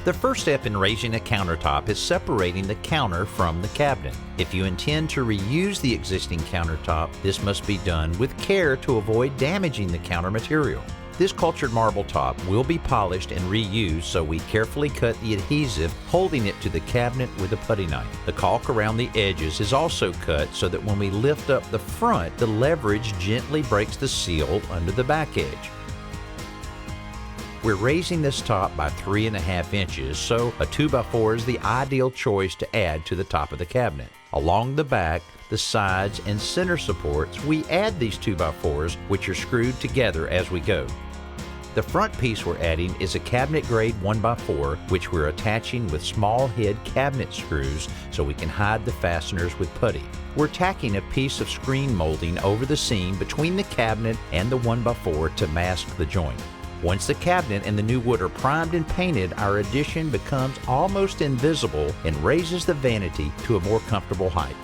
The first step in raising a countertop is separating the counter from the cabinet. If you intend to reuse the existing countertop, this must be done with care to avoid damaging the counter material. This cultured marble top will be polished and reused, so we carefully cut the adhesive, holding it to the cabinet with a putty knife. The caulk around the edges is also cut so that when we lift up the front, the leverage gently breaks the seal under the back edge. We're raising this top by 3.5 inches, so a 2x4 is the ideal choice to add to the top of the cabinet. Along the back, the sides, and center supports, we add these 2x4s, which are screwed together as we go. The front piece we're adding is a cabinet grade 1x4, which we're attaching with small head cabinet screws so we can hide the fasteners with putty. We're tacking a piece of screen molding over the seam between the cabinet and the 1x4 to mask the joint. Once the cabinet and the new wood are primed and painted, our addition becomes almost invisible and raises the vanity to a more comfortable height.